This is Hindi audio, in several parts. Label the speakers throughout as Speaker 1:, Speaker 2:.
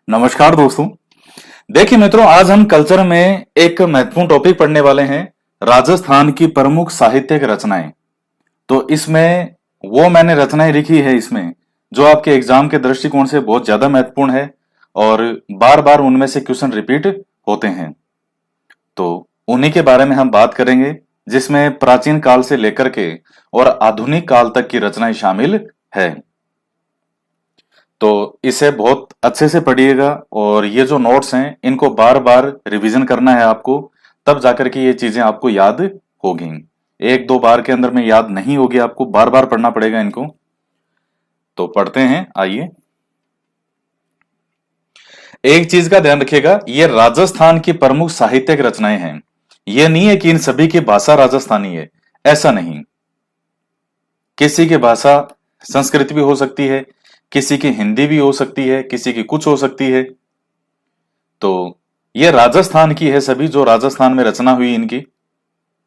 Speaker 1: नमस्कार दोस्तों। देखिए मित्रों, आज हम कल्चर में एक महत्वपूर्ण टॉपिक पढ़ने वाले हैं, राजस्थान की प्रमुख साहित्यिक रचनाएं। तो इसमें वो मैंने रचनाएं लिखी है इसमें जो आपके एग्जाम के दृष्टिकोण से बहुत ज्यादा महत्वपूर्ण है और बार बार उनमें से क्वेश्चन रिपीट होते हैं। तो उन्हीं के बारे में हम बात करेंगे, जिसमें प्राचीन काल से लेकर के और आधुनिक काल तक की रचनाएं शामिल है। तो इसे बहुत अच्छे से पढ़िएगा और ये जो नोट्स हैं इनको बार बार रिवीजन करना है आपको, तब जाकर के ये चीजें आपको याद होगी। एक दो बार के अंदर में याद नहीं होगी, आपको बार बार पढ़ना पड़ेगा इनको। तो पढ़ते हैं, आइए। एक चीज का ध्यान रखिएगा, ये राजस्थान की प्रमुख साहित्यिक रचनाएं हैं। ये नहीं है कि इन सभी की भाषा राजस्थानी है, ऐसा नहीं। किसी की भाषा संस्कृत भी हो सकती है, किसी की हिंदी भी हो सकती है, किसी की कुछ हो सकती है। तो ये राजस्थान की है सभी, जो राजस्थान में रचना हुई इनकी,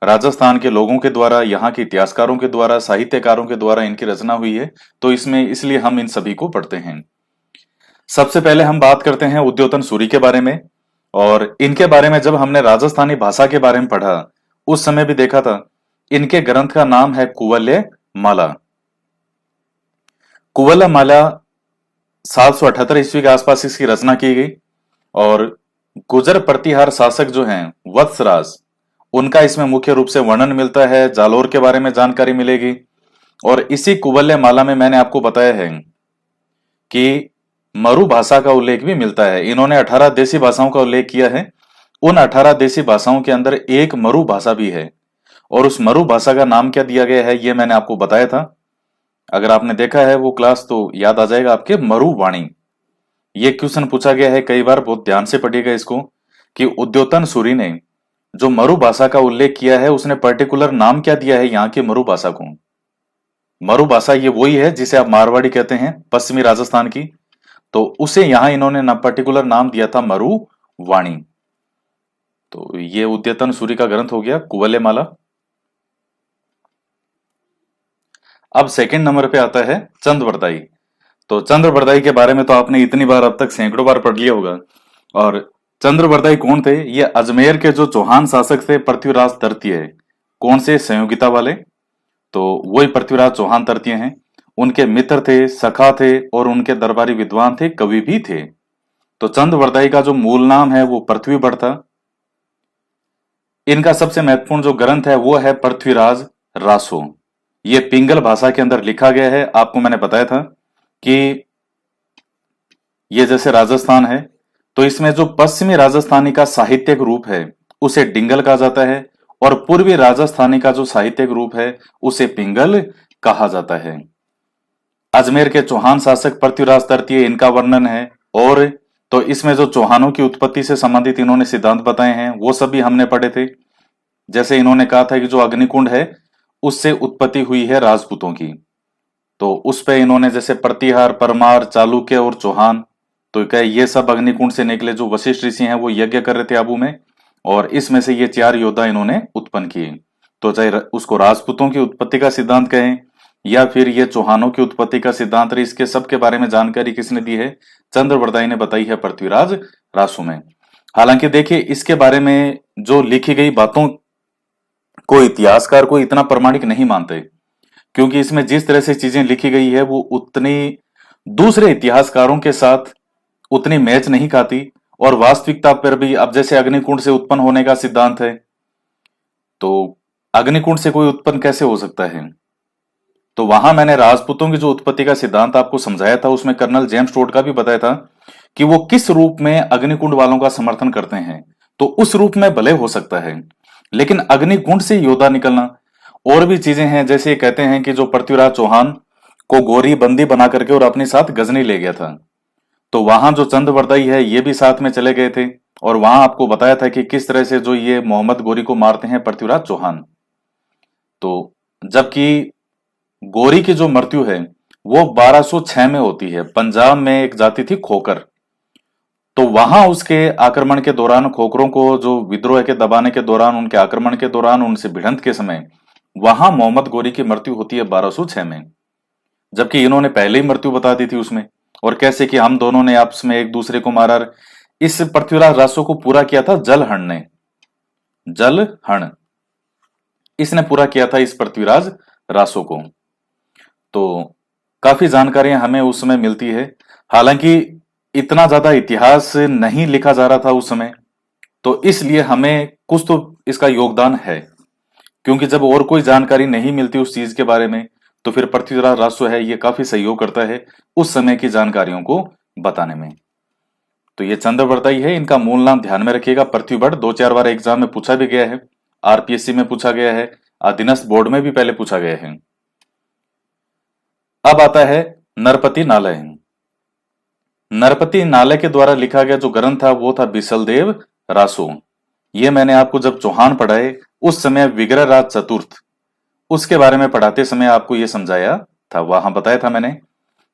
Speaker 1: राजस्थान के लोगों के द्वारा, यहाँ के इतिहासकारों के द्वारा, साहित्यकारों के द्वारा इनकी रचना हुई है। तो इसमें इसलिए हम इन सभी को पढ़ते हैं। सबसे पहले हम बात करते हैं उद्योतन सूरी के बारे में। और इनके बारे में जब हमने राजस्थानी भाषा के बारे में पढ़ा, उस समय भी देखा था, इनके ग्रंथ का नाम है कुवलय माला। कुवलय माला 778 ईस्वी के आसपास इसकी रचना की गई। और गुजर प्रतिहार शासक जो हैं वत्सराज, उनका इसमें मुख्य रूप से वर्णन मिलता है, जालोर के बारे में जानकारी मिलेगी। और इसी कुवलय माला में मैंने आपको बताया है कि मरु भाषा का उल्लेख भी मिलता है। इन्होंने 18 देसी भाषाओं का उल्लेख किया है। उन 18 देसी भाषाओं के अंदर एक मरु भाषा भी है, और उस मरु भाषा का नाम क्या दिया गया है ये मैंने आपको बताया था। अगर आपने देखा है वो क्लास तो याद आ जाएगा आपके, मरु वाणी। ये क्वेश्चन पूछा गया है कई बार, बहुत ध्यान से पढ़िएगा इसको, कि उद्योतन सूरी ने जो मरु भाषा का उल्लेख किया है उसने पर्टिकुलर नाम क्या दिया है यहाँ की मरु भाषा को। मरु भाषा ये वही है जिसे आप मारवाड़ी कहते हैं, पश्चिमी राजस्थान की। तो उसे यहां इन्होंने ना पर्टिकुलर नाम दिया था मरु वाणी। तो ये उद्योतन सूरी का ग्रंथ हो गया कुवलय माला। अब सेकंड नंबर पे आता है चंद्रवरदाई। तो चंद्रवरदाई के बारे में तो आपने इतनी बार अब तक सैकड़ों बार पढ़ लिया होगा। और चंद्रवरदाई कौन थे? ये अजमेर के जो चौहान शासक थे पृथ्वीराज तृतीय। कौन से? संयोगिता वाले। तो वही पृथ्वीराज चौहान तृतीय हैं। उनके मित्र थे, सखा थे, और उनके दरबारी विद्वान थे, कवि भी थे। तो चंद्रवरदाई का जो मूल नाम है वो पृथ्वीबढ़ था। इनका सबसे महत्वपूर्ण जो ग्रंथ है वो है पृथ्वीराज रासो। ये पिंगल भाषा के अंदर लिखा गया है। आपको मैंने बताया था कि ये जैसे राजस्थान है, तो इसमें जो पश्चिमी राजस्थानी का साहित्यिक रूप है उसे डिंगल कहा जाता है, और पूर्वी राजस्थानी का जो साहित्यिक रूप है उसे पिंगल कहा जाता है। अजमेर के चौहान शासक पृथ्वीराज तृतीय, इनका वर्णन है। और तो इसमें जो चौहानों की उत्पत्ति से संबंधित इन्होंने सिद्धांत बताए हैं वो सभी हमने पढ़े थे। जैसे इन्होंने कहा था कि जो अग्निकुंड है उससे उत्पत्ति हुई है राजपूतों की। तो उस पे इन्होंने जैसे प्रतिहार, परमार, चालुक्य और चौहान, तो क्या ये सब अग्निकुंड से निकले। जो वशिष्ठ ऋषि हैं वो यज्ञ कर रहे थे आबू में, और इसमें से ये 4 योद्धा इन्होंने उत्पन्न किए। तो चाहे उसको राजपूतों की उत्पत्ति का सिद्धांत कहें या फिर ये चौहानों की उत्पत्ति का सिद्धांत रहे, इसके सब के बारे में जानकारी किसने दी है? चंद्रवरदाई ने बताई है पृथ्वीराज रासो में। हालांकि देखिए, इसके बारे में जो लिखी गई बातों को इतिहासकार को इतना प्रमाणिक नहीं मानते, क्योंकि इसमें जिस तरह से चीजें लिखी गई है वो उतनी दूसरे इतिहासकारों के साथ उतनी मैच नहीं खाती। और वास्तविकता पर भी, अब जैसे अग्निकुंड से उत्पन्न होने का सिद्धांत है, तो अग्निकुंड से कोई उत्पन्न कैसे हो सकता है? तो वहां मैंने राजपूतों की जो उत्पत्ति का सिद्धांत आपको समझाया था, उसमें कर्नल जेम्स टोड का भी बताया था कि वो किस रूप में अग्निकुंड वालों का समर्थन करते हैं। तो उस रूप में भले हो सकता है, लेकिन अग्निकुंड से योद्धा निकलना, और भी चीजें हैं। जैसे कहते हैं कि जो पृथ्वीराज चौहान को गोरी बंदी बना करके और अपने साथ गजनी ले गया था, तो वहां जो चंद्रवरदाई है ये भी साथ में चले गए थे। और वहां आपको बताया था कि किस तरह से जो ये मोहम्मद गोरी को मारते हैं पृथ्वीराज चौहान। तो जबकि गोरी की जो मृत्यु है वो 1206 में होती है। पंजाब में एक जाति थी खोकर, तो वहां उसके आक्रमण के दौरान, खोखरों को जो विद्रोह के दबाने के दौरान, उनके आक्रमण के दौरान, उनसे भिड़ंत के समय वहां मोहम्मद गोरी की मृत्यु होती है 1206 में। जबकि इन्होंने पहले ही मृत्यु बता दी थी उसमें, और कैसे कि हम दोनों ने आपस में एक दूसरे को मारा। इस पृथ्वीराज रासो को पूरा किया था जलहण ने। जलहण इसने पूरा किया था इस पृथ्वीराज रासो को। तो काफी जानकारियां हमें उस समय मिलती है। हालांकि इतना ज्यादा इतिहास नहीं लिखा जा रहा था उस समय, तो इसलिए हमें कुछ तो इसका योगदान है। क्योंकि जब और कोई जानकारी नहीं मिलती उस चीज के बारे में, तो फिर पृथ्वीराज रासो है ये काफी सहयोग करता है उस समय की जानकारियों को बताने में। तो ये चंद्रवरदाई ही है, इनका मूल नाम ध्यान में रखिएगा। पृथ्वीबढ़ दो चार बार एग्जाम में पूछा भी गया है, आरपीएससी में पूछा गया है, अधीनस्थ बोर्ड में भी पहले पूछा गया है। अब आता है नरपति नालय। नरपति नालय के द्वारा लिखा गया जो ग्रंथ था वो था बिसलदेव रासो। ये मैंने आपको जब चौहान पढ़ाए उस समय विग्रह राज चतुर्थ उसके बारे में पढ़ाते समय आपको ये समझाया था, वहां बताया था मैंने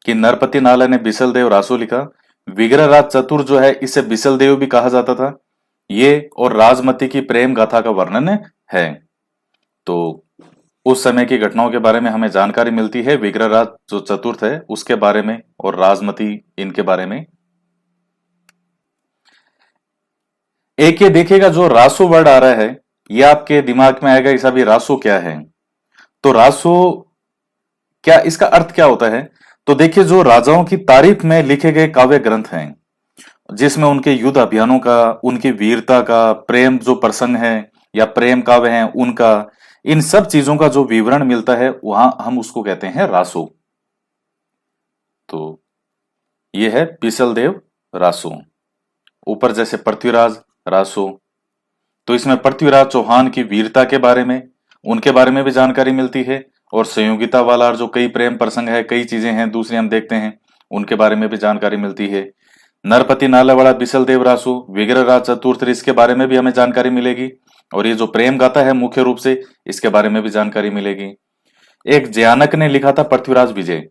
Speaker 1: कि नरपति नालय ने बिसलदेव रासो लिखा। विग्रह राज चतुर जो है इसे बिसलदेव भी कहा जाता था। ये और राजमती की प्रेम गाथा का वर्णन है। तो उस समय की घटनाओं के बारे में हमें जानकारी मिलती है, विग्रह राज जो चतुर्थ है उसके बारे में और राजमती इनके बारे में। एक ये देखिएगा जो रासो वर्ड आ रहा है, ये आपके दिमाग में आएगा ऐसा भी, रासो क्या है। तो रासो क्या, इसका अर्थ क्या होता है। तो देखिए जो राजाओं की तारीफ में लिखे गए काव्य ग्रंथ हैं, जिसमें उनके युद्ध अभियानों का, उनकी वीरता का, प्रेम जो प्रसंग है या प्रेम काव्य हैं उनका, इन सब चीजों का जो विवरण मिलता है वहां हम उसको कहते हैं रासो। तो ये है बिसलदेव रासो। ऊपर जैसे पृथ्वीराज रासो, तो इसमें पृथ्वीराज चौहान की वीरता के बारे में, उनके बारे में भी जानकारी मिलती है। और संयोगिता वाला जो कई प्रेम प्रसंग है, कई चीजें हैं दूसरी हम देखते हैं, उनके बारे में भी जानकारी मिलती है। नरपति नालावाड़ा बिसलदेव रासो विग्रह राज चतुर्थ इसके बारे में भी हमें जानकारी मिलेगी। और ये जो प्रेम गाथा है मुख्य रूप से इसके बारे में भी जानकारी मिलेगी। एक जयानक ने लिखा था पृथ्वीराज विजय।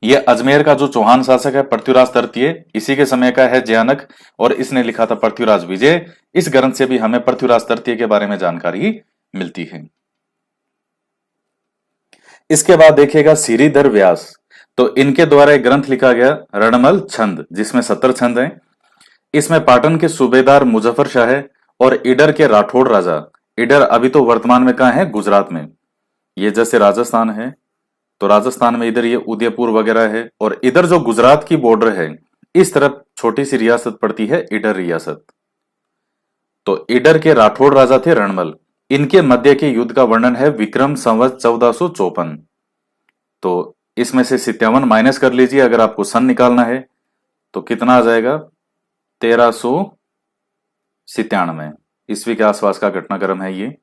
Speaker 1: ये अजमेर का जो चौहान शासक है पृथ्वीराज तृतीय, इसी के समय का है जयानक, और इसने लिखा था पृथ्वीराज विजय। इस ग्रंथ से भी हमें पृथ्वीराज तृतीय के बारे में जानकारी मिलती है। इसके बाद देखिएगा श्रीधर व्यास। तो इनके द्वारा एक ग्रंथ लिखा गया रणमल छंद, जिसमें 70 छंद हैं। इसमें पाटन के सूबेदार मुजफ्फर शाह है और इडर के राठौड़ राजा। इडर अभी तो वर्तमान में कहाँ है, गुजरात में। ये जैसे राजस्थान है, तो राजस्थान में इधर ये उदयपुर वगैरह है, और इधर जो गुजरात की बॉर्डर है इस तरफ छोटी सी रियासत पड़ती है इडर रियासत। तो इडर के राठौड़ राजा थे रणमल। इनके मध्य के युद्ध का वर्णन है विक्रम संवत 1454। तो इसमें से 57 माइनस कर लीजिए अगर आपको सन निकालना है, तो कितना आ जाएगा, 1397 ईस्वी के आसपास का घटनाक्रम है ये।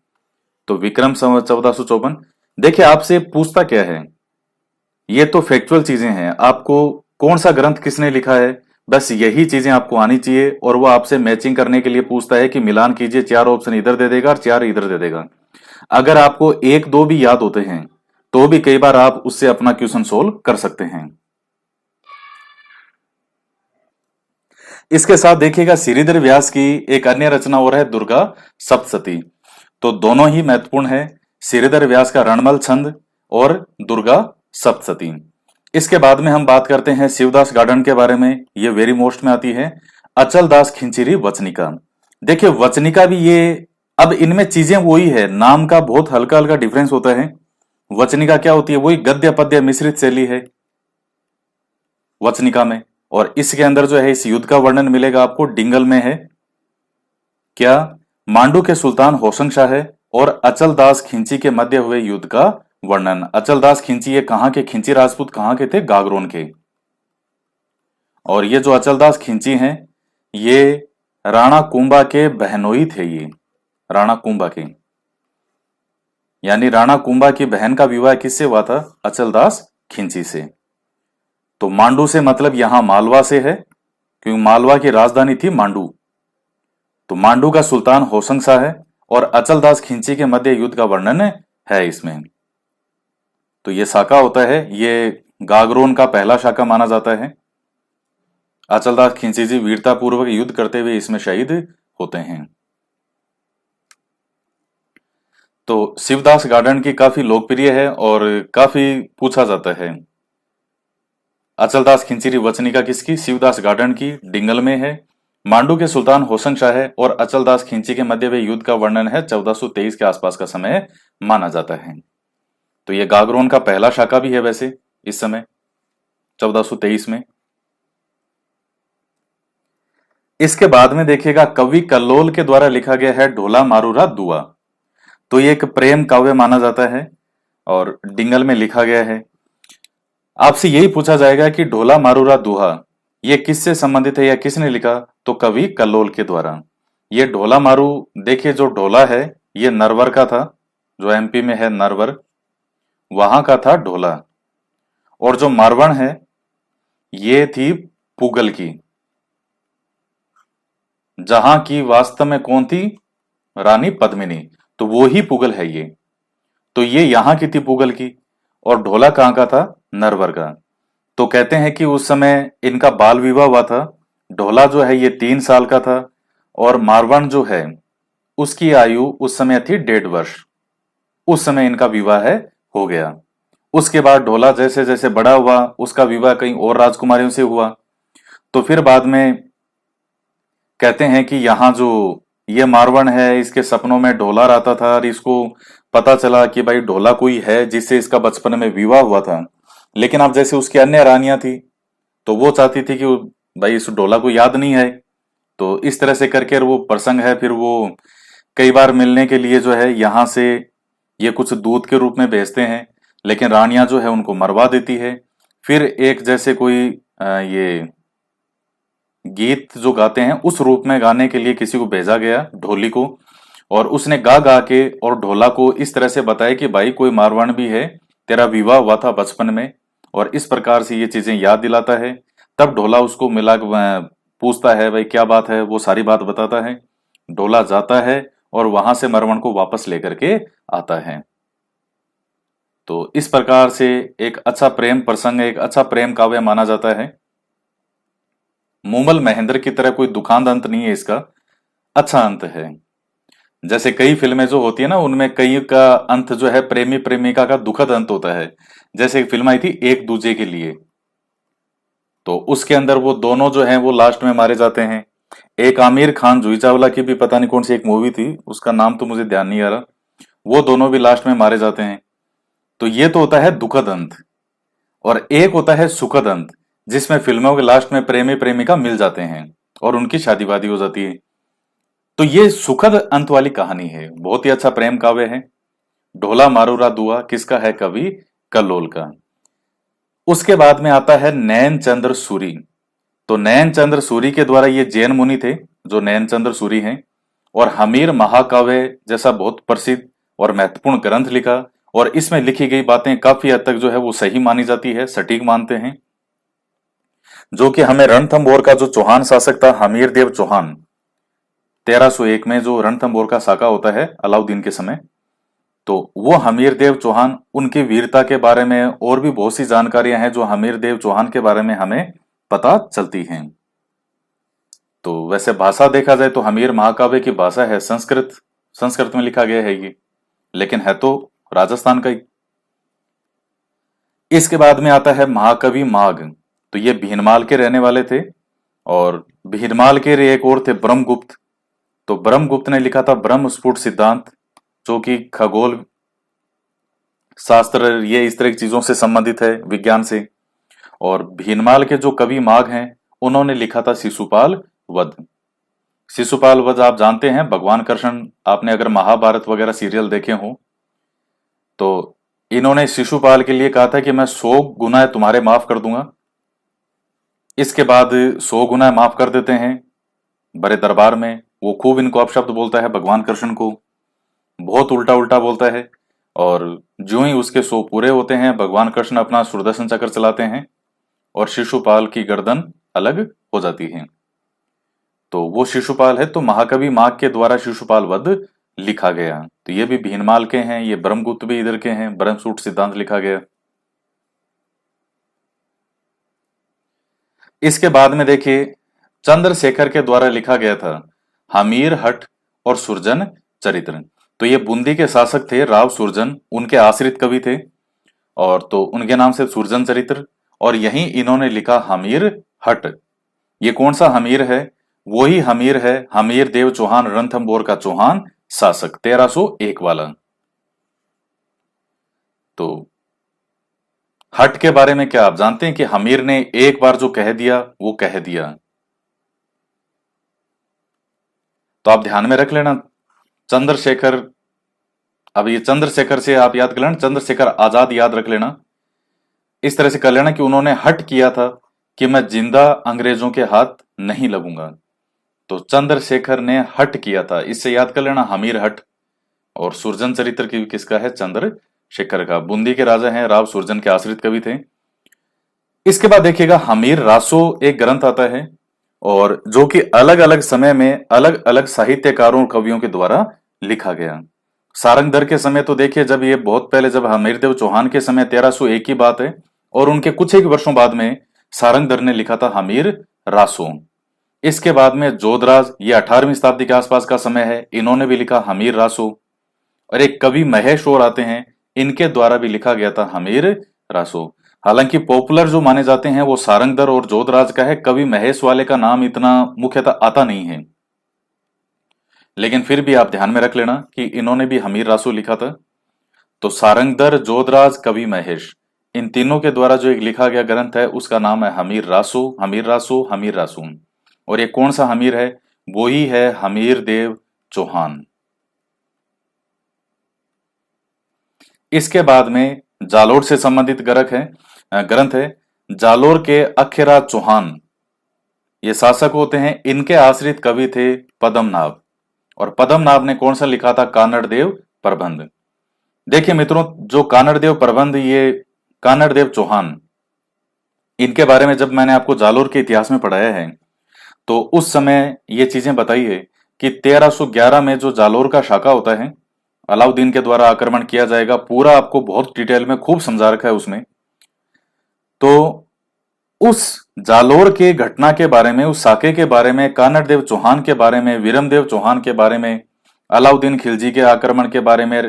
Speaker 1: तो विक्रम संवत 1454। देखिए आपसे पूछता क्या है, ये तो फैक्चुअल चीजें हैं, आपको कौन सा ग्रंथ किसने लिखा है बस यही चीजें आपको आनी चाहिए। और वो आपसे मैचिंग करने के लिए पूछता है कि मिलान कीजिए, 4 ऑप्शन इधर दे देगा और 4 इधर दे देगा। अगर आपको एक दो भी याद होते हैं तो भी कई बार आप उससे अपना क्वेश्चन सोल्व कर सकते हैं। इसके साथ देखिएगा श्रीधर व्यास की एक अन्य रचना और है दुर्गा सप्तशती। तो दोनों ही महत्वपूर्ण है, श्रीधर व्यास का रणमल छंद और दुर्गा सप्तशती। इसके बाद में हम बात करते हैं शिवदास गार्डन के बारे में। ये वेरी मोस्ट में आती है अचल दास खिंचिरी वचनिका। देखिए वचनिका भी ये, अब इनमें चीजें वही है, नाम का बहुत हल्का हल्का डिफरेंस होता है। वचनिका क्या होती है, वही गद्य पद्य मिश्रित शैली है वचनिका में। और इसके अंदर जो है इस युद्ध का वर्णन मिलेगा आपको, डिंगल में है क्या, मांडू के सुल्तान होशंग शाह है और अचल दास खिंची के मध्य हुए युद्ध का वर्णन। अचल दास खिंची ये कहां के, खिंची राजपूत कहां के थे, गागरोन के। और ये जो अचल दास खिंची हैं ये राणा कुंभा के बहनोई थे। ये राणा कुंभा के, यानी राणा कुंभा की बहन का विवाह किससे हुआ था, अचल दास खिंची से। तो मांडू से मतलब यहां मालवा से है, क्योंकि मालवा की राजधानी थी मांडू। तो मांडू का सुल्तान होशंग शाह है और अचल दास खिंची के मध्य युद्ध का वर्णन है इसमें। तो ये शाखा होता है, ये गागरोन का पहला शाखा माना जाता है। अचल दास खिंची जी वीरता पूर्वक युद्ध करते हुए इसमें शहीद होते हैं। तो शिवदास गार्डन की काफी लोकप्रिय है और काफी पूछा जाता है। अचलदास खिंचीरी वचनिका किसकी? शिवदास गार्डन की, डिंगल में है। मांडू के सुल्तान होशंग शाह है और अचलदास खिंची के मध्य हुए युद्ध का वर्णन है 1423 के आसपास का समय माना जाता है। तो ये गागरोन का पहला शाखा भी है वैसे इस समय 1423 में। इसके बाद में देखिएगा कवि कल्लोल के द्वारा लिखा गया है ढोला मारूरा दुआ। तो ये एक प्रेम काव्य माना जाता है और डिंगल में लिखा गया है। आपसे यही पूछा जाएगा कि ढोला मारूरा दुहा ये किससे संबंधित है या किसने लिखा? तो कवि कल्लोल के द्वारा। ये ढोला मारू, देखिए जो ढोला है ये नरवर का था, जो एमपी में है नरवर, वहां का था ढोला। और जो मारवण है ये थी पुगल की, जहां की वास्तव में कौन थी? रानी पद्मिनी। तो वो ही पुगल है ये। तो ये यहां की थी पुगल की और ढोला कहां का था? नरवर का। तो कहते हैं कि उस समय इनका बाल विवाह हुआ था। ढोला जो है ये 3 साल का था और मारवाड़ जो है उसकी आयु उस समय थी 1.5 वर्ष। उस समय इनका विवाह है हो गया। उसके बाद ढोला जैसे जैसे बड़ा हुआ उसका विवाह कहीं और राजकुमारियों से हुआ। तो फिर बाद में कहते हैं कि यहाँ जो ये मारवाड़ है इसके सपनों में ढोला रहता था और इसको पता चला कि भाई ढोला कोई है जिससे इसका बचपन में विवाह हुआ था। लेकिन अब जैसे उसकी अन्य रानियां थी तो वो चाहती थी कि भाई इस ढोला को याद नहीं है। तो इस तरह से करके वो प्रसंग है, फिर वो कई बार मिलने के लिए जो है यहाँ से ये कुछ दूत के रूप में भेजते हैं, लेकिन रानियां जो है उनको मरवा देती है। फिर एक जैसे कोई ये गीत जो गाते हैं उस रूप में गाने के लिए किसी को भेजा गया, ढोली को, और उसने गा गा के और ढोला को इस तरह से बताया कि भाई कोई मारवाड़ भी है, तेरा विवाह हुआ था बचपन में, और इस प्रकार से ये चीजें याद दिलाता है। तब ढोला उसको मिला पूछता है भाई क्या बात है, वो सारी बात बताता है। ढोला जाता है और वहां से मारवाड़ को वापस लेकर के आता है। तो इस प्रकार से एक अच्छा प्रेम प्रसंग, एक अच्छा प्रेम काव्य माना जाता है। मूमल महेंद्र की तरह कोई दुखांत अंत नहीं है इसका, अच्छा अंत है। जैसे कई फिल्में जो होती है ना उनमें कई का अंत जो है प्रेमी प्रेमिका का दुखद अंत होता है। जैसे एक फिल्म आई थी एक दूजे के लिए, तो उसके अंदर वो दोनों जो हैं वो लास्ट में मारे जाते हैं। एक आमिर खान जूही चावला की भी पता नहीं कौन सी एक मूवी थी, उसका नाम तो मुझे ध्यान नहीं आ रहा, वो दोनों भी लास्ट में मारे जाते हैं। तो ये तो होता है दुखद अंत, और एक होता है सुखद अंत जिसमें फिल्मों के लास्ट में प्रेमी प्रेमिका मिल जाते हैं और उनकी शादी वादी हो जाती है। तो ये सुखद अंत वाली कहानी है, बहुत ही अच्छा प्रेम काव्य है। ढोला मारूरा दुआ किसका है? कवि कल्लोल का। उसके बाद में आता है नैन चंद्र सूरी। तो नैन चंद्र सूरी के द्वारा ये जैन मुनि थे जो नैन चंद्र सूरी हैं, और हमीर महाकाव्य जैसा बहुत प्रसिद्ध और महत्वपूर्ण ग्रंथ लिखा, और इसमें लिखी गई बातें काफी हद तक जो है वो सही मानी जाती है, सटीक मानते हैं। जो कि हमें रणथंभौर का जो चौहान शासक था हमीर देव चौहान, 1301 में जो रणथंभौर का साका होता है अलाउद्दीन के समय, तो वो हमीर देव चौहान, उनकी वीरता के बारे में और भी बहुत सी जानकारियां हैं जो हमीर देव चौहान के बारे में हमें पता चलती हैं। तो वैसे भाषा देखा जाए तो हमीर महाकाव्य की भाषा है संस्कृत, संस्कृत में लिखा गया है ये, लेकिन है तो राजस्थान का ही। इसके बाद में आता है महाकवि माघ। तो ये भीनमाल के रहने वाले थे, और भीनमाल के एक और थे ब्रह्मगुप्त। तो ब्रह्मगुप्त ने लिखा था ब्रह्म स्फुट सिद्धांत, जो कि खगोल शास्त्र ये इस तरह की चीजों से संबंधित है, विज्ञान से। और भीनमाल के जो कवि माघ हैं उन्होंने लिखा था शिशुपाल वध। शिशुपाल वध आप जानते हैं, भगवान कृष्ण, आपने अगर महाभारत वगैरह सीरियल देखे हो तो इन्होंने शिशुपाल के लिए कहा था कि मैं 100 गुना तुम्हारे माफ कर दूंगा। इसके बाद 100 गुना माफ कर देते हैं बड़े दरबार में। वो खूब इनको अपशब्द बोलता है भगवान कृष्ण को, बहुत उल्टा उल्टा बोलता है, और जो ही उसके 100 पूरे होते हैं भगवान कृष्ण अपना सुदर्शन चक्र चलाते हैं और शिशुपाल की गर्दन अलग हो जाती है। तो वो शिशुपाल है। तो महाकवि माघ के द्वारा शिशुपाल वध लिखा गया। तो ये भी भीनमाल के हैं, ये ब्रह्मगुप्त भी इधर के हैं, ब्रह्मसूत्र सिद्धांत लिखा गया। इसके बाद में देखिए चंद्रशेखर के द्वारा लिखा गया था हमीर हठ और सुरजन चरित्र। तो ये बूंदी के शासक थे राव सुरजन, उनके आश्रित कवि थे, और तो उनके नाम से सुरजन चरित्र। और यहीं इन्होंने लिखा हमीर हट। ये कौन सा हमीर है? वही हमीर है, हमीर देव चौहान रणथंभौर का चौहान शासक 1301 वाला। तो हट के बारे में क्या आप जानते हैं कि हमीर ने एक बार जो कह दिया वो कह दिया। तो आप ध्यान में रख लेना, चंद्रशेखर, अब ये चंद्रशेखर से आप याद कर लेना, चंद्रशेखर आजाद याद रख लेना। इस तरह से कर लेना कि उन्होंने हट किया था कि मैं जिंदा अंग्रेजों के हाथ नहीं लगूंगा। तो चंद्रशेखर ने हट किया था, इससे याद कर लेना हमीर हट। और सुरजन चरित्र की किसका है? चंद्रशेखर का। बूंदी के राजा हैं, राव सुरजन के आश्रित कवि थे। इसके बाद देखिएगा हमीर रासो एक ग्रंथ आता है, और जो कि अलग अलग समय में अलग अलग साहित्यकारों और कवियों के द्वारा लिखा गया। सारंग दर के समय तो देखिए, जब ये बहुत पहले, जब हमीरदेव चौहान के समय 1301 की बात है, और उनके कुछ एक वर्षों बाद में सारंग दर ने लिखा था हमीर रासो। इसके बाद में जोधराज, ये 18वीं शताब्दी के आसपास का समय है, इन्होंने भी लिखा हमीर रासो। और एक कवि महेश और आते हैं, इनके द्वारा भी लिखा गया था हमीर रासो। हालांकि पॉपुलर जो माने जाते हैं वो सारंगधर और जोधराज का है, कवि महेश वाले का नाम इतना मुख्यतः आता नहीं है, लेकिन फिर भी आप ध्यान में रख लेना कि इन्होंने भी हमीर रासो लिखा था। तो सारंगधर, जोधराज, कवि महेश, इन तीनों के द्वारा जो एक लिखा गया ग्रंथ है उसका नाम है हमीर रासो, हमीर रासो, हमीर रासो। और ये कौन सा हमीर है? वो ही है हमीर देव चौहान। इसके बाद में जालोर से संबंधित ग्रंथ है जालोर के अख्यराज चौहान, ये शासक होते हैं। इनके आश्रित कवि थे पद्मनाभ, और पद्मनाभ ने कौन सा लिखा था? कानड़ देव प्रबंध। देखिए मित्रों, जो कानड़ देव प्रबंध, ये कानड़ देव चौहान, इनके बारे में जब मैंने आपको जालोर के इतिहास में पढ़ाया है तो उस समय ये चीजें बताई है कि 1311 में जो जालोर का शाखा होता है, अलाउद्दीन के द्वारा आक्रमण किया जाएगा, पूरा आपको बहुत डिटेल में खूब समझा रखा है उसमें। तो उस जालोर के घटना के बारे में, उस साके के बारे में, कानड़ देव चौहान के बारे में, वीरमदेव चौहान के बारे में, अलाउद्दीन खिलजी के आक्रमण के बारे में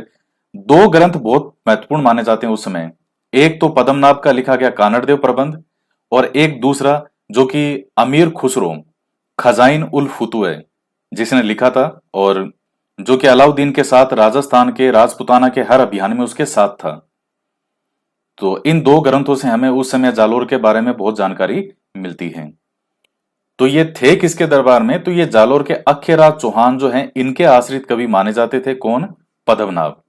Speaker 1: दो ग्रंथ बहुत महत्वपूर्ण माने जाते हैं उस समय। एक तो पद्मनाभ का लिखा गया कानड़ देव प्रबंध, और एक दूसरा जो कि अमीर खुसरो खजाइन उल फुतुह जिसने लिखा था, और जो कि अलाउद्दीन के साथ राजस्थान के राजपुताना के हर अभियान में उसके साथ था। तो इन दो ग्रंथों से हमें उस समय जालोर के बारे में बहुत जानकारी मिलती है। तो ये थे किसके दरबार में? तो ये जालोर के अख्यराज चौहान जो हैं, इनके आश्रित कवि माने जाते थे। कौन? पद्मनाभ।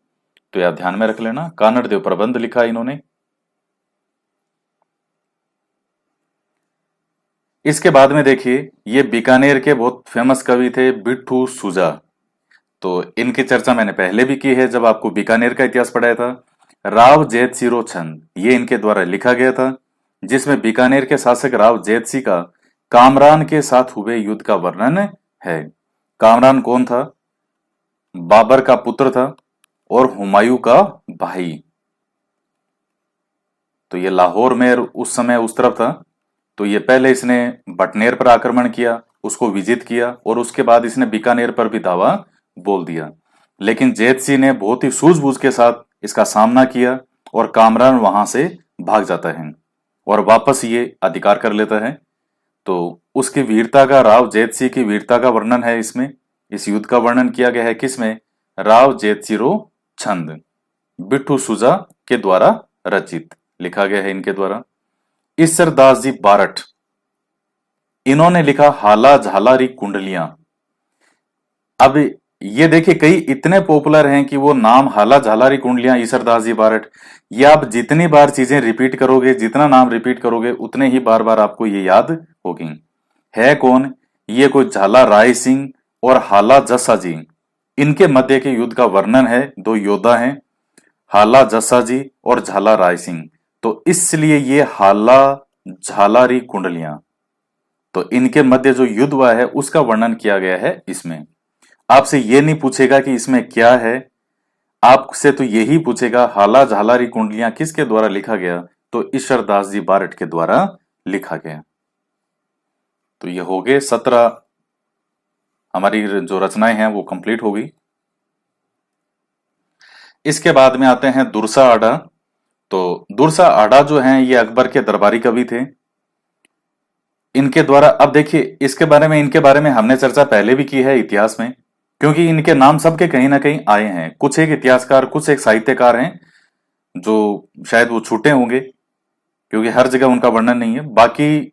Speaker 1: तो यार ध्यान में रख लेना, कानड़ देव प्रबंध लिखा इन्होंने। इसके बाद में देखिए, ये बीकानेर के बहुत फेमस कवि थे बिट्ठू सुजा। तो इनकी चर्चा मैंने पहले भी की है जब आपको बीकानेर का इतिहास पढ़ाया था। राव जैतसिरो छंद, ये इनके द्वारा लिखा गया था, जिसमें बीकानेर के शासक राव जैतसी का कामरान के साथ हुए युद्ध का वर्णन है। कामरान कौन था? बाबर का पुत्र था और हुमायूं का भाई। तो ये लाहौर में उस समय उस तरफ था। तो ये पहले इसने बटनेर पर आक्रमण किया, उसको विजित किया, और उसके बाद इसने बीकानेर पर भी दावा बोल दिया। लेकिन जैतसी ने बहुत ही सूझबूझ के साथ इसका सामना किया, और कामरान वहां से भाग जाता है और वापस ये अधिकार कर लेता है। तो उसकी वीरता का, राव जैतसी की वीरता का वर्णन है इसमें। इस युद्ध का वर्णन किया गया है किसमें? राव जैतसिरो छंद, बिट्ठू सुजा के द्वारा रचित, लिखा गया है इनके द्वारा। ईसरदास जी बारठ, इन्होंने लिखा हाला झालारी कुंडलियां। अब ये देखिए, कई इतने पॉपुलर हैं कि वो नाम हाला झालारी कुंडलियां, ईसरदास जी बारठ, ये आप जितनी बार चीजें रिपीट करोगे, जितना नाम रिपीट करोगे, उतने ही बार बार आपको ये याद होगी। है कौन? ये कोई झाला राय सिंह और हाला जस्सा जी, इनके मध्य के युद्ध का वर्णन है। दो योद्धा हैं, हाला जस्सा जी और झाला राय सिंह। तो इसलिए ये हाला झालारी कुंडलियां, तो इनके मध्य जो युद्ध हुआ है उसका वर्णन किया गया है इसमें। आपसे ये नहीं पूछेगा कि इसमें क्या है, आपसे तो यही पूछेगा हाला झालारी कुंडलियां किसके द्वारा लिखा गया? तो ईश्वरदास जी बारठ के द्वारा लिखा गया। तो ये हो गए 17, हमारी जो रचनाएं हैं वो कंप्लीट हो गई। इसके बाद में आते हैं दुरसा आडा। तो दुर्सा आडा जो हैं ये अकबर के दरबारी कवि थे। इनके द्वारा, अब देखिए इनके बारे में हमने चर्चा पहले भी की है इतिहास में, क्योंकि इनके नाम सबके कहीं ना कहीं आए हैं। कुछ एक इतिहासकार, कुछ एक साहित्यकार हैं जो शायद वो छूटे होंगे, क्योंकि हर जगह उनका वर्णन नहीं है। बाकी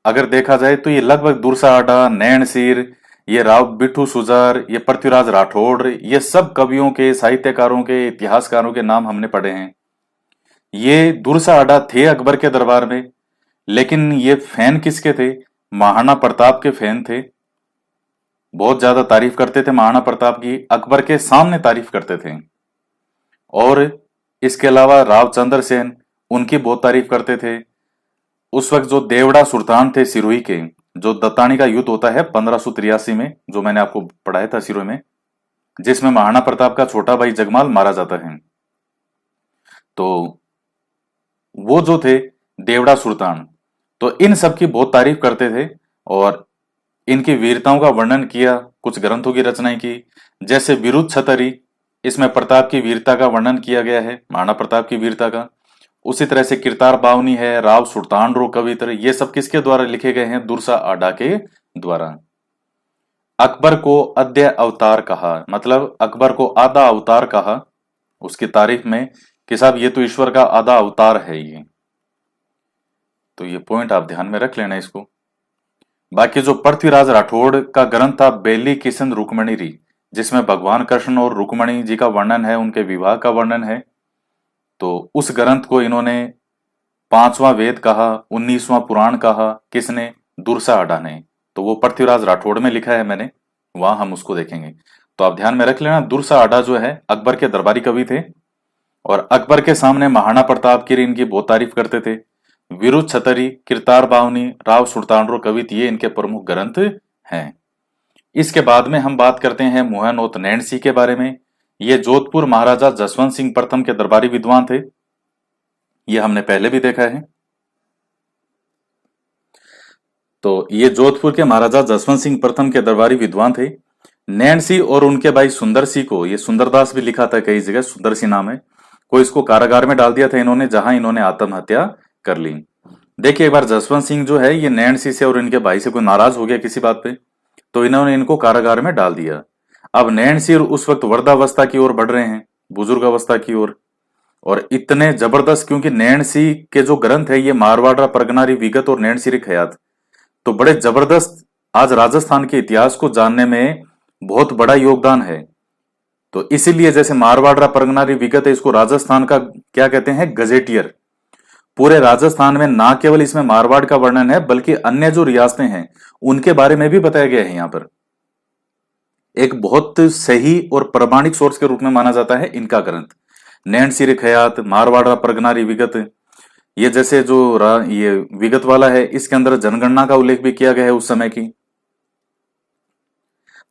Speaker 1: अगर देखा जाए तो ये लगभग दुर्सा आडा, नैन सिर, ये राव बिट्ठू सुजार, ये पृथ्वीराज राठौड़, ये सब कवियों के, साहित्यकारों के, इतिहासकारों के नाम हमने पढ़े हैं। ये दुर्सा आडा थे अकबर के दरबार में, लेकिन ये फैन किसके थे? महाराणा प्रताप के फैन थे। बहुत ज्यादा तारीफ करते थे महाराणा प्रताप की, अकबर के सामने तारीफ करते थे। और इसके अलावा रावचंद्र सेन, उनकी बहुत तारीफ करते थे। उस वक्त जो देवड़ा सुल्तान थे सिरोही के, जो दत्तानी का युद्ध होता है 1583 में, जो मैंने आपको पढ़ाया था सिरोही में, जिसमें महाराणा प्रताप का छोटा भाई जगमाल मारा जाता है, तो वो जो थे देवड़ा सुल्तान, तो इन सब की बहुत तारीफ करते थे और इनकी वीरताओं का वर्णन किया, कुछ ग्रंथों की रचनाएं की। जैसे विरुद्ध छतरी, इसमें प्रताप की वीरता का वर्णन किया गया है, महाराणा प्रताप की वीरता का। उसी तरह से किरतार बावनी है, राव सुल्तान रो कवित्र, ये सब किसके द्वारा लिखे गए हैं? दुर्सा आडा के द्वारा। अकबर को अद्य अवतार कहा, मतलब अकबर को आधा अवतार कहा उसकी तारीफ में, कि साहब ये तो ईश्वर का आधा अवतार है ये। तो ये पॉइंट आप ध्यान में रख लेना इसको। बाकी जो पृथ्वीराज राठौड़ का ग्रंथ था बेली किशन रुक्मणी री, जिसमें भगवान कृष्ण और रुक्मणी जी का वर्णन है, उनके विवाह का वर्णन है, तो उस ग्रंथ को इन्होंने पांचवां वेद कहा, 19वां पुराण कहा। किसने? दुर्सा आडा ने। तो वो पृथ्वीराज राठौड़ में लिखा है मैंने, वहां हम उसको देखेंगे। तो आप ध्यान में रख लेना, दुर्सा आडा जो है अकबर के दरबारी कवि थे और अकबर के सामने महाराणा प्रताप की इनकी बहुत तारीफ करते थे। विरुद्ध छतरी, किरतार बावनी, राव सुल्तानरो कवित, ये इनके प्रमुख ग्रंथ हैं। इसके बाद में हम बात करते हैं मोहनोत नैणसी के बारे में। ये जोधपुर महाराजा जसवंत सिंह प्रथम के दरबारी विद्वान थे, ये हमने पहले भी देखा है। तो ये जोधपुर के महाराजा जसवंत सिंह प्रथम के दरबारी विद्वान थे। नैणसी और उनके भाई सुंदर सिंह को, ये सुंदरदास भी लिखा था कई जगह, सुंदर सिंह नाम है, को इसको कारागार में डाल दिया था इन्होंने, जहां इन्होंने आत्महत्या कर ली। देखिए एक बार जसवंत सिंह जो है ये नैणसी से और इनके भाई से कोई नाराज हो गया किसी बात पे, तो इन्होंने इनको कारागार में डाल दिया। अब नैणसी उस वक्त वृद्धावस्था की ओर बढ़ रहे हैं, बुजुर्ग अवस्था की ओर, और इतने जबरदस्त, क्योंकि नैणसी के जो ग्रंथ है ये मारवाड़ा परगनारी विगत और नैणसी खयात, तो बड़े जबरदस्त, आज राजस्थान के इतिहास को जानने में बहुत बड़ा योगदान है। तो इसीलिए जैसे मारवाड़ा परगनारी विगत है, इसको राजस्थान का क्या कहते हैं? गजेटियर। पूरे राजस्थान में ना केवल इसमें मारवाड़ का वर्णन है, बल्कि अन्य जो रियासतें हैं उनके बारे में भी बताया गया है। यहाँ पर एक बहुत सही और प्रमाणिक सोर्स के रूप में माना जाता है इनका ग्रंथ नैणसी खयात, मारवाड़ा परगनारी विगत। ये जैसे जो ये विगत वाला है, इसके अंदर जनगणना का उल्लेख भी किया गया है उस समय की।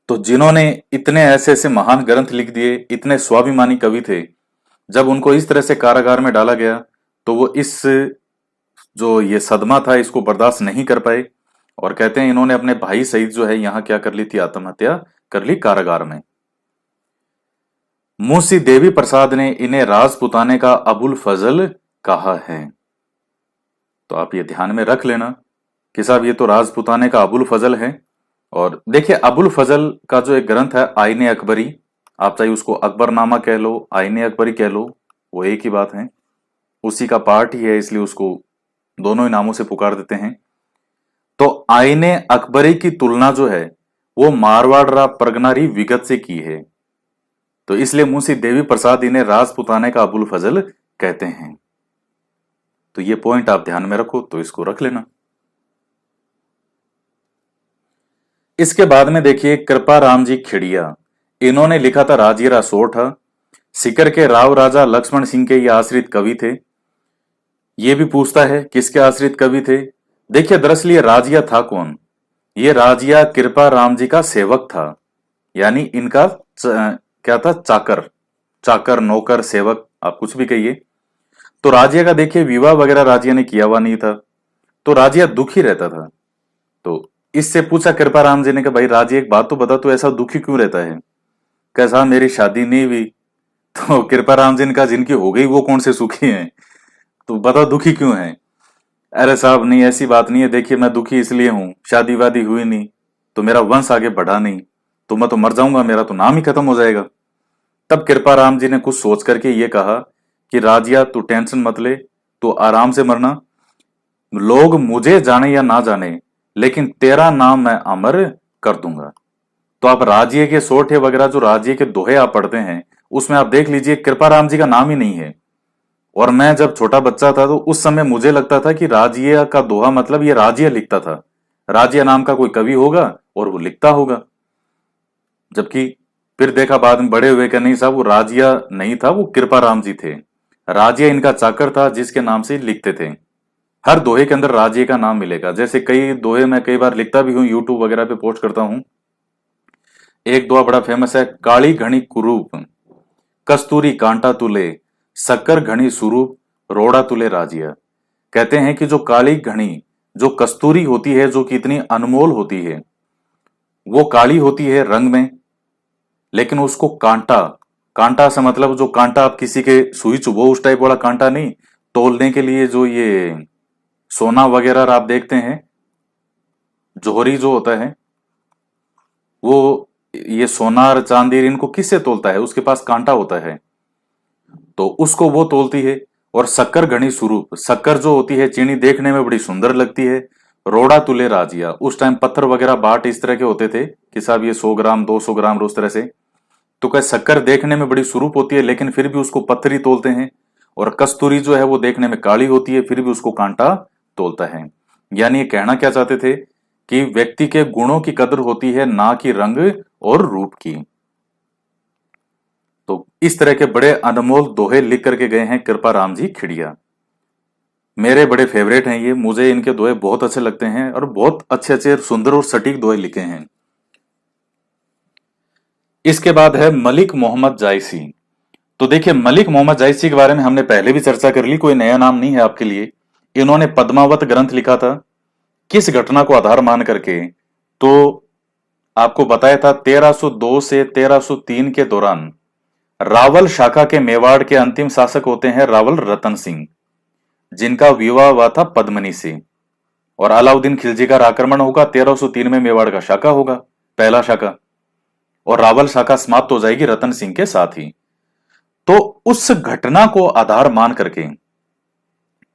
Speaker 1: तो जिन्होंने इतने ऐसे ऐसे महान ग्रंथ लिख दिए, इतने स्वाभिमानी कवि थे, जब उनको इस तरह से कारागार में डाला गया तो वो इस जो ये सदमा था इसको बर्दाश्त नहीं कर पाए, और कहते हैं इन्होंने अपने भाई सहित जो है यहां क्या कर ली थी? आत्महत्या कर ली कारागार में। मुंशी देवी प्रसाद ने इन्हें राजपुताने का अबुल फजल कहा है। तो आप ये ध्यान में रख लेना कि साहब ये तो राजपुताने का अबुल फजल है। और देखिए अबुल फजल का जो एक ग्रंथ है आईने अकबरी, आप चाहे उसको अकबरनामा कह लो, आईने अकबरी कह लो, वो एक ही बात है, उसी का पार्ट ही है, इसलिए उसको दोनों ही नामों से पुकार देते हैं। तो आईने अकबरी की तुलना जो है वो मारवाड़ा परगनारी विगत से की है, तो इसलिए मुंशी देवी प्रसाद इन्हें राजपुताने का अबुल फजल कहते हैं। तो ये पॉइंट आप ध्यान में रखो, तो इसको रख लेना। इसके बाद में देखिए कृपा राम जी खिड़िया, इन्होंने लिखा था राजीरा सोठा। सिकर के राव राजा लक्ष्मण सिंह के ये आश्रित कवि थे। ये भी पूछता है किसके आश्रित कवि थे? देखिए दरअसल ये राजिया था कौन? ये राजिया कृपा राम जी का सेवक था, यानी इनका क्या था? चाकर, चाकर, नौकर, सेवक, आप कुछ भी कहिए। तो राजिया का देखिए विवाह वगैरह राजिया ने किया हुआ नहीं था, तो राजिया दुखी रहता था। तो इससे पूछा कृपा राम जी ने कि भाई राजिया एक बात तो बता, तू ऐसा दुखी क्यों रहता है? कैसा मेरी शादी नहीं हुई? तो कृपा राम जी ने कहा जिनकी हो गई वो कौन से सुखी हैं? तो बताओ दुखी क्यों है? अरे साहब नहीं, ऐसी बात नहीं है, देखिए मैं दुखी इसलिए हूं, शादी वादी हुई नहीं, तो मेरा वंश आगे बढ़ा नहीं, तो मैं तो मर जाऊंगा, मेरा तो नाम ही खत्म हो जाएगा। तब कृपाराम जी ने कुछ सोच करके ये कहा कि राजिया तू टेंशन मत ले, तू आराम से मरना, लोग मुझे जाने या ना जाने, लेकिन तेरा नाम मैं अमर कर दूंगा। तो आप राजिए के सोठे वगैरह जो राजिए के दोहे आप पढ़ते हैं, उसमें आप देख लीजिए कृपाराम जी का नाम ही नहीं है। और मैं जब छोटा बच्चा था तो उस समय मुझे लगता था कि राजिया का दोहा मतलब ये राजिया लिखता था, राजिया नाम का कोई कवि होगा और वो लिखता होगा। जबकि फिर देखा बाद में बड़े हुए कि नहीं साहब, वो राजिया नहीं था, वो कृपाराम जी थे। राजिया इनका चाकर था जिसके नाम से लिखते थे। हर दोहे के अंदर राजिया का नाम मिलेगा। जैसे कई दोहे मैं कई बार लिखता भी हूँ, यूट्यूब वगैरह पे पोस्ट करता हूँ। एक दोहा बड़ा फेमस है, काली घनी कुरूप, कस्तूरी कांटा तुले, शक्कर घनी सुरूप, रोड़ा तुले राजिया। कहते हैं कि जो काली घनी, जो कस्तूरी होती है, जो कि इतनी अनमोल होती है, वो काली होती है रंग में, लेकिन उसको कांटा, कांटा से मतलब जो कांटा आप किसी के सुई चुभो उस टाइप वाला कांटा नहीं, तोलने के लिए जो ये सोना वगैरह आप देखते हैं, जोहरी जो होता है वो, ये सोना और चांदी इनको किससे तोलता है? उसके पास कांटा होता है, तो उसको वो तोलती है। और शक्कर घनी स्वरूप, शक्कर जो होती है चीनी देखने में बड़ी सुंदर लगती है। रोड़ा तुले राजिया, उस टाइम पत्थर वगैरह बाट इस तरह के होते थे कि साहब ये 100 ग्राम 200 ग्राम उस तरह से। तो क्या शक्कर देखने में बड़ी स्वरूप होती है लेकिन फिर भी उसको पत्थर ही तोलते हैं। और कस्तूरी जो है वो देखने में काली होती है फिर भी उसको कांटा तोलता है। यानी ये कहना क्या चाहते थे कि व्यक्ति के गुणों की कदर होती है, ना कि रंग और रूप की। तो इस तरह के बड़े अनमोल दोहे लिख करके गए हैं कृपाराम जी खिड़िया। मेरे बड़े फेवरेट हैं ये, मुझे इनके दोहे बहुत अच्छे लगते हैं और बहुत अच्छे अच्छे सुंदर और सटीक दोहे लिखे हैं। इसके बाद है मलिक मोहम्मद जायसी। तो देखिए मलिक मोहम्मद जायसी के बारे में हमने पहले भी चर्चा कर ली, कोई नया नाम नहीं है आपके लिए। इन्होंने पद्मावत ग्रंथ लिखा था। किस घटना को आधार मान करके? तो आपको बताया था 1302 से 1303 के दौरान रावल शाखा के मेवाड़ के अंतिम शासक होते हैं रावल रतन सिंह, जिनका विवाह हुआ था पद्मनी से। और अलाउद्दीन खिलजी का आक्रमण होगा, 1303 में मेवाड़ का शाखा होगा, पहला शाखा। और रावल शाखा समाप्त हो जाएगी रतन सिंह के साथ ही। तो उस घटना को आधार मान करके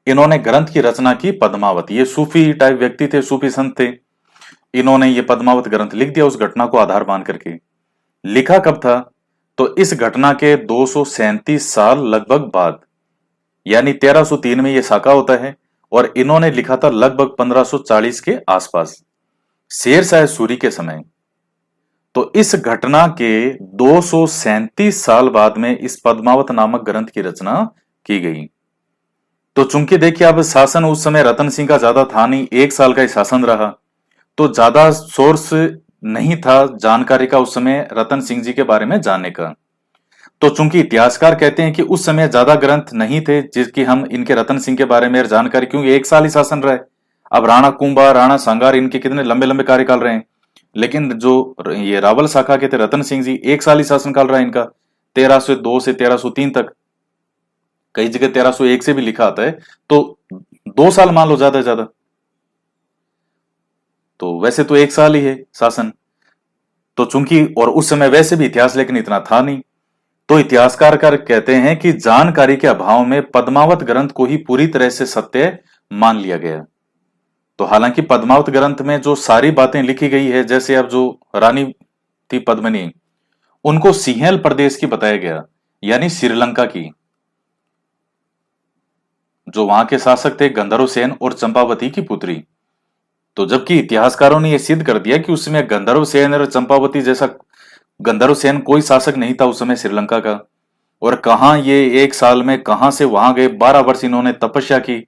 Speaker 1: इन्होंने ग्रंथ की रचना की, पद्मावत। ये सूफी टाइप व्यक्ति थे, सूफी संत थे। इन्होंने ये पद्मावत ग्रंथ लिख दिया उस घटना को आधार मान करके। लिखा कब था? तो इस घटना के 237 साल लगभग बाद, यानी 1303 में यह शाखा होता है। और इन्होंने लिखा था लगभग 1540 के आसपास, शेरशाह सूरी के समय। तो इस घटना के 237 साल बाद में इस पद्मावत नामक ग्रंथ की रचना की गई। तो चूंकि देखिए अब शासन उस समय रतन सिंह का ज्यादा था नहीं, 1 साल का ही शासन रहा, तो ज्यादा सोर्स नहीं था जानकारी का उस समय रतन सिंह जी के बारे में जानने का। तो चूंकि इतिहासकार कहते हैं कि उस समय ज्यादा ग्रंथ नहीं थे जिसकी हम इनके रतन सिंह के बारे में जानकारी, क्योंकि 1 साल ही शासन रहे। अब राणा कुंभा, राणा सांगार इनके कितने लंबे लंबे कार्यकाल रहे हैं, लेकिन जो ये रावल शाखा के थे रतन सिंह जी, 1 साल ही शासनकाल रहा इनका, 1302 से 1303 तक। कई जगह 1301 से भी लिखा आता है, तो 2 साल मान लो ज्यादा ज्यादा। तो वैसे तो 1 साल ही है शासन। तो चूंकि और उस समय वैसे भी इतिहास लेकिन इतना था नहीं, तो इतिहासकार कहते हैं कि जानकारी के अभाव में पद्मावत ग्रंथ को ही पूरी तरह से सत्य मान लिया गया। तो हालांकि पद्मावत ग्रंथ में जो सारी बातें लिखी गई है, जैसे अब जो रानी थी पद्मिनी, उनको सिंहल प्रदेश की बताया गया, यानी श्रीलंका की। जो वहां के शासक थे गंधर्व सेन और चंपावती की पुत्री। तो जबकि इतिहासकारों ने यह सिद्ध कर दिया कि उसमें गंधर्व सेन और चंपावती जैसा, गंधर्व सेन कोई शासक नहीं था उस समय श्रीलंका का। और कहां ये 1 साल में कहां से वहां गए, 12 वर्ष इन्होंने तपस्या की।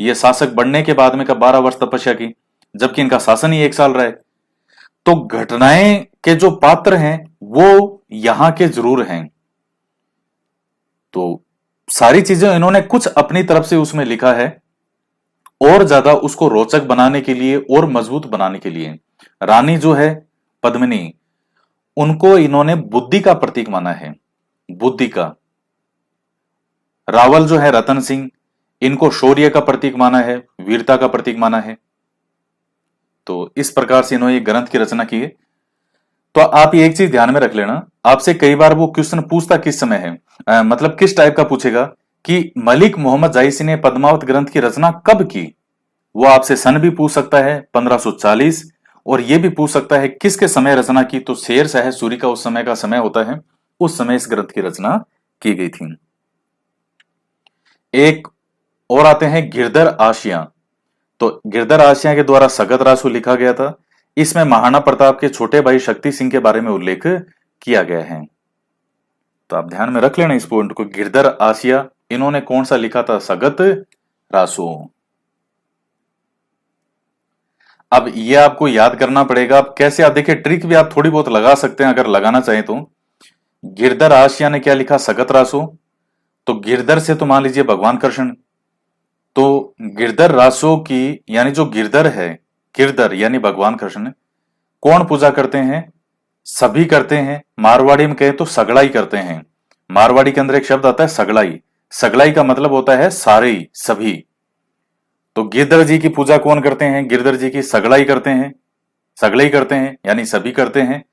Speaker 1: ये शासक बनने के बाद में का 12 वर्ष तपस्या की, जबकि इनका शासन ही 1 साल रहा है। तो घटनाएं के जो पात्र हैं वो यहां के जरूर हैं। तो सारी चीजें इन्होंने कुछ अपनी तरफ से उसमें लिखा है, और ज्यादा उसको रोचक बनाने के लिए और मजबूत बनाने के लिए। रानी जो है पद्मिनी, उनको इन्होंने बुद्धि का प्रतीक माना है, बुद्धि का। रावल जो है रतन सिंह, इनको शौर्य का प्रतीक माना है, वीरता का प्रतीक माना है। तो इस प्रकार से इन्होंने ये ग्रंथ की रचना की है। तो आप ये एक चीज ध्यान में रख लेना, आपसे कई बार वो क्वेश्चन पूछता किस समय है, मतलब किस टाइप का पूछेगा कि मलिक मोहम्मद जायसी ने पद्मावत ग्रंथ की रचना कब की। वो आपसे सन भी पूछ सकता है 1540, और ये भी पूछ सकता है किसके समय रचना की। तो शेर शाह सूरी का उस समय का समय होता है, उस समय इस ग्रंथ की रचना की गई थी। एक और आते हैं गिरधर आशिया। तो गिरधर आशिया के द्वारा सगत रासु लिखा गया था। इसमें महाराणा प्रताप के छोटे भाई शक्ति सिंह के बारे में उल्लेख किया गया है। तो आप ध्यान में रख लेना इस पॉइंट को, गिरधर आशिया इन्होंने कौन सा लिखा था, सगत रासु। अब ये आपको याद करना पड़ेगा। अब कैसे, आप देखिए ट्रिक भी आप थोड़ी बहुत लगा सकते हैं अगर लगाना चाहें तो। गिरधर आशिया ने क्या लिखा, सगत रासु। तो गिरधर से तो मान लीजिए भगवान कृष्ण। तो गिरधर रासो की, यानी जो गिरधर है, गिरधर यानी भगवान कृष्ण, कौन पूजा करते हैं, सभी करते हैं। मारवाड़ी में कहे तो सगड़ाई करते हैं। मारवाड़ी के अंदर एक शब्द आता है सगड़ाई। सगड़ाई का मतलब होता है सारे, सभी। तो गिरधर जी की पूजा कौन करते हैं, गिरधर जी की सगड़ाई करते हैं। सगड़ाई करते हैं यानी सभी करते हैं।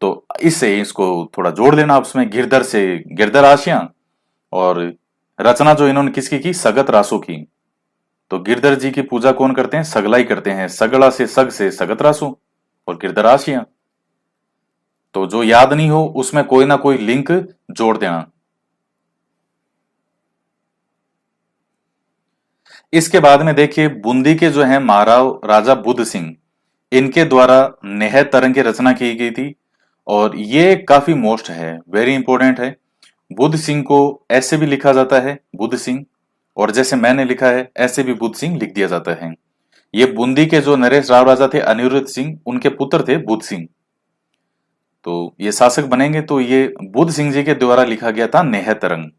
Speaker 1: तो इससे इसको थोड़ा जोड़ लेना आप उसमें, गिरधर से गिरधर आशियां, और रचना जो इन्होंने किसकी की, सगत रासो की। तो गिरधर जी की पूजा कौन करते हैं, सगलाई करते हैं। सगड़ा से सग से सगत रासो और गिरधर आशियां। तो जो याद नहीं हो उसमें कोई ना कोई लिंक जोड़ देना। इसके बाद में देखिए बूंदी के जो है महाराव राजा बुद्ध सिंह, इनके द्वारा नेह तरंग की रचना की गई थी। और ये काफी मोस्ट है, वेरी इंपॉर्टेंट है। बुद्ध सिंह को ऐसे भी लिखा जाता है बुद्ध सिंह, और जैसे मैंने लिखा है ऐसे भी बुद्ध सिंह लिख दिया जाता है। ये बूंदी के जो नरेश राव राजा थे अनिरुद्ध सिंह, उनके पुत्र थे बुद्ध सिंह। तो ये शासक बनेंगे, तो ये बुद्ध सिंह जी के द्वारा लिखा गया था नेह तरंग।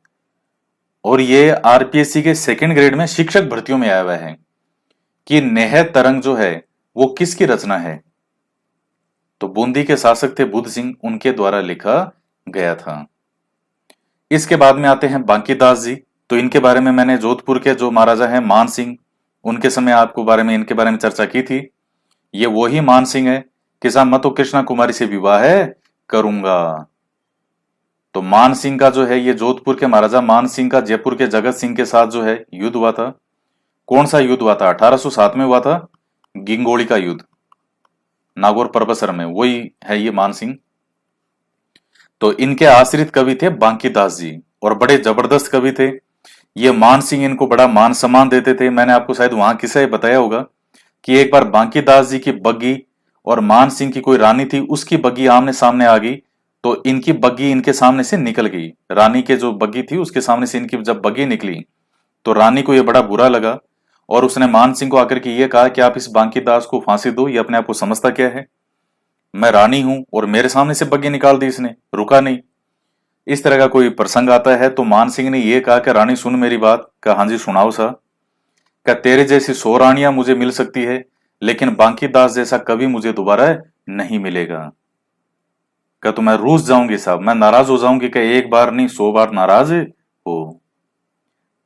Speaker 1: और ये आरपीएससी के सेकंड ग्रेड में शिक्षक भर्तियों में आया हुआ है कि नेह तरंग जो है वो किसकी रचना है। तो बूंदी के शासक थे बुद्ध सिंह, उनके द्वारा लिखा गया था। इसके बाद में आते हैं बांकीदास जी। तो इनके बारे में मैंने जोधपुर के जो महाराजा हैं मान सिंह, उनके समय आपको बारे में इनके बारे में चर्चा की थी। ये वही मान सिंह है कि साहब मैं तो कृष्णा कुमारी से विवाह है करूंगा। तो मान सिंह का जो है, ये जोधपुर के महाराजा मान सिंह का जयपुर के जगत सिंह के साथ जो है युद्ध हुआ था। कौन सा युद्ध हुआ था, 1807 में हुआ था, गिंगोड़ी का युद्ध, नागौर परबसर में, वही है ये मान सिंह। तो इनके आश्रित कवि थे बांकीदास जी, और बड़े जबरदस्त कवि थे ये। मान सिंह इनको बड़ा मान सम्मान देते थे। मैंने आपको शायद वहां किस्सा ही बताया होगा कि एक बार बांकीदास जी की बग्गी और मान सिंह की कोई रानी थी, उसकी बग्गी आमने सामने आ गई। तो इनकी बग्गी इनके सामने से निकल गई। रानी के जो बग्गी थी उसके सामने से इनकी जब बग्गी निकली, तो रानी को यह बड़ा बुरा लगा, और उसने मान सिंह को आकर के ये कहा कि आप इस बांकीदास को फांसी दो, ये अपने आप को समझता क्या है, मैं रानी हूं और मेरे सामने से बग्गी निकाल दी इसने, रुका नहीं। इस तरह का कोई प्रसंग आता है। तो मान सिंह ने यह कहा कि रानी सुन मेरी बात। कहा हाँ जी सुनाओ सा। क्या, तेरे जैसी 100 रानियां मुझे मिल सकती है, लेकिन बांकीदास जैसा कभी मुझे दोबारा नहीं मिलेगा। क्या, तो मैं रूस जाऊंगी साहब, मैं नाराज हो जाऊंगी कि एक बार नहीं 100 बार नाराज हो।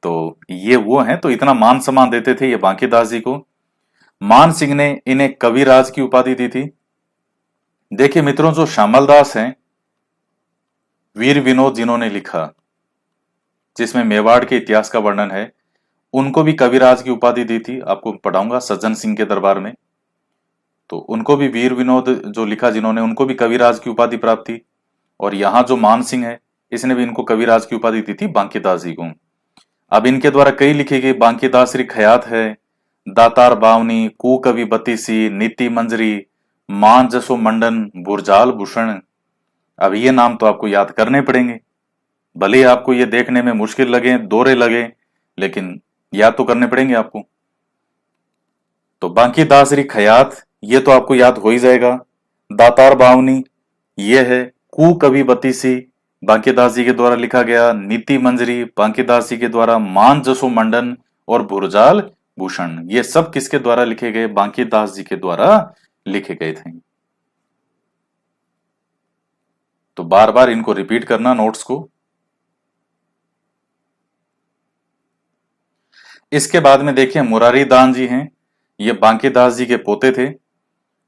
Speaker 1: तो ये वो हैं, तो इतना मान सम्मान देते थे ये बांकीदास जी को। मान सिंह ने इन्हें कविराज की उपाधि दी थी। देखिए मित्रों, जो श्यामल दास हैं, वीर विनोद जिन्होंने लिखा, जिसमें मेवाड़ के इतिहास का वर्णन है, उनको भी कविराज की उपाधि दी थी। आपको पढ़ाऊंगा सज्जन सिंह के दरबार में। तो उनको भी वीर विनोद जो लिखा जिन्होंने, उनको भी कविराज की उपाधि प्राप्त थी। और यहाँ जो मान सिंह है, इसने भी इनको कविराज की उपाधि दी थी बांकीदास जी को। अब इनके द्वारा कई लिखी गई बांकीदासरी खयात है, दातार बावनी, कु कवि बतीसी, नीति मंजरी, मान जसो मंडन, बुरजाल भूषण। अब ये नाम तो आपको याद करने पड़ेंगे, भले ही आपको ये देखने में मुश्किल लगे, दोहरे लगे, लेकिन याद तो करने पड़ेंगे आपको। तो बांकीदासरी खयात ये तो आपको याद हो ही जाएगा। दातार बावनी ये है। कु कवि बतीसी बांकीदास जी के द्वारा लिखा गया। नीति मंजरी बांकीदास जी के द्वारा। मान जसो मंडन और भुरजाल भूषण, ये सब किसके द्वारा लिखे गए, बांकीदास जी के द्वारा लिखे गए थे। तो बार बार इनको रिपीट करना नोट्स को। इसके बाद में देखिए मुरारी दान जी हैं, ये बांकीदास जी के पोते थे।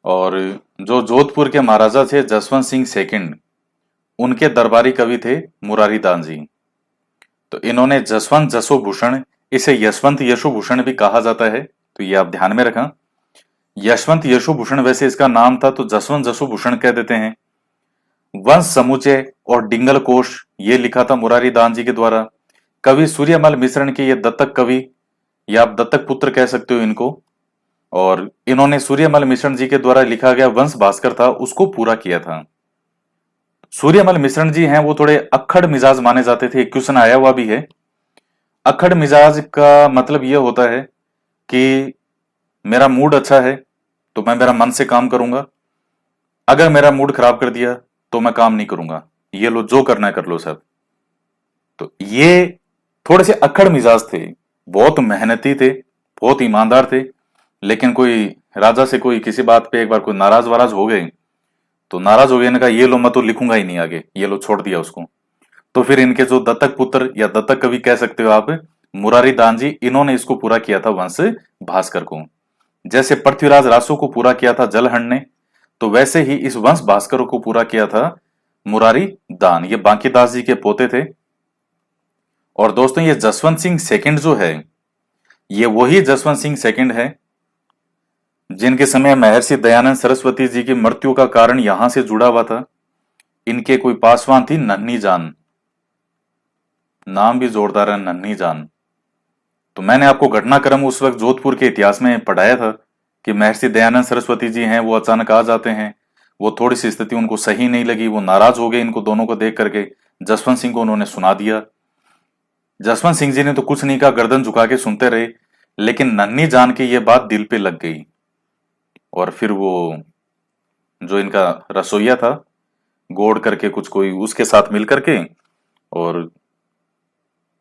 Speaker 1: और जो जोधपुर के महाराजा थे जसवंत सिंह सेकंड, उनके दरबारी कवि थे मुरारी दान जी। तो इन्होंने जसवंत जसो भूषण, इसे यशवंत यशो भूषण भी कहा जाता है, तो ये आप ध्यान में रखना। यशवंत यशो भूषण वैसे इसका नाम था, तो जसवंत जसो भूषण कह देते हैं। वंश समुच्चय और डिंगल कोश ये लिखा था मुरारी दान जी के द्वारा। कवि सूर्यमल मिश्रण के ये दत्तक कवि, या आप दत्तक पुत्र कह सकते हो इनको। और इन्होंने सूर्यमल मिश्रण जी के द्वारा लिखा गया वंश भास्कर था, उसको पूरा किया था। सूर्यमल मिश्रण जी हैं वो थोड़े अक्खड़ मिजाज माने जाते थे, क्वेश्चन आया हुआ भी है। अक्खड़ मिजाज का मतलब ये होता है कि मेरा मूड अच्छा है तो मैं मेरा मन से काम करूंगा, अगर मेरा मूड खराब कर दिया तो मैं काम नहीं करूंगा, ये लो जो करना है कर लो सब। तो ये थोड़े से अक्खड़ मिजाज थे, बहुत मेहनती थे, बहुत ईमानदार थे। लेकिन कोई राजा से कोई किसी बात पे एक बार कोई नाराज वाराज हो गए, तो नाराज हो गए, इन्होंने कहा ये लो मैं तो लिखूंगा ही नहीं आगे, ये लो छोड़ दिया उसको। तो फिर इनके जो दत्तक पुत्र या दत्तक कवि कह सकते हो आप, मुरारी दान जी, इन्होंने इसको पूरा किया था वंश भास्कर को। जैसे पृथ्वीराज रासो को पूरा किया था जलहण ने, तो वैसे ही इस वंश भास्कर को पूरा किया था मुरारी दान। ये बांकीदास जी के पोते थे। और दोस्तों ये जसवंत सिंह सेकंड जो है, ये वही जसवंत सिंह सेकंड है जिनके समय महर्षि दयानंद सरस्वती जी की मृत्यु का कारण यहां से जुड़ा हुआ था। इनके कोई पासवान थी नन्ही जान, नाम भी जोरदार है नन्ही जान। तो मैंने आपको घटनाक्रम उस वक्त जोधपुर के इतिहास में पढ़ाया था कि महर्षि दयानंद सरस्वती जी हैं, वो अचानक आ जाते हैं। वो थोड़ी सी स्थिति उनको सही नहीं लगी, वो नाराज हो गए इनको दोनों को देख करके। जसवंत सिंह को उन्होंने सुना दिया। जसवंत सिंह जी ने तो कुछ नहीं कहा, गर्दन झुका के सुनते रहे। लेकिन नन्ही जान के ये बात दिल पे लग गई, और फिर वो जो इनका रसोईया था, गोड़ करके कुछ कोई उसके साथ मिल करके, और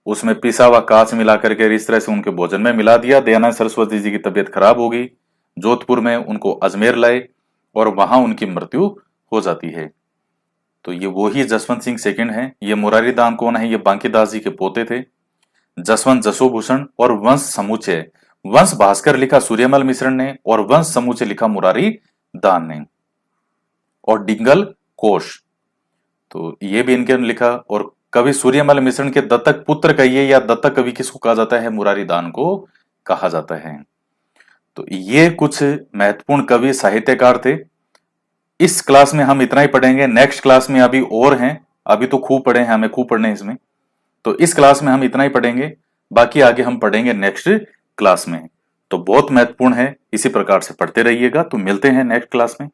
Speaker 1: उसमें पिसा हुआ कांच मिला करके इस तरह से उनके भोजन में मिला दिया। दयानंद सरस्वती जी की तबीयत खराब हो गई, जोधपुर में उनको अजमेर लाए, और वहां उनकी मृत्यु हो जाती है। तो ये वही जसवंत सिंह सेकंड है। ये मुरारी दान कौन है? ये बांकीदास जी के पोते थे। जसवंत जसोभूषण और वंश समुच्चय, वंश भास्कर लिखा सूर्यमल मिश्रण ने, और वंश समुच्चय लिखा मुरारी दान ने। और डिंगल कोश, तो ये भी इनके लिखा। और कवि सूर्यमल मिश्रण के दत्तक पुत्र कहिए या दत्तक कवि किसको कहा जाता है? मुरारी दान को कहा जाता है। तो ये कुछ महत्वपूर्ण कवि साहित्यकार थे। इस क्लास में हम इतना ही पढ़ेंगे। नेक्स्ट क्लास में अभी और हैं, अभी तो खूब पढ़े हैं, हमें खूब पढ़ने हैं इसमें। तो इस क्लास में हम इतना ही पढ़ेंगे, बाकी आगे हम पढ़ेंगे नेक्स्ट क्लास में। तो बहुत महत्वपूर्ण है, इसी प्रकार से पढ़ते रहिएगा। तो मिलते हैं नेक्स्ट क्लास में।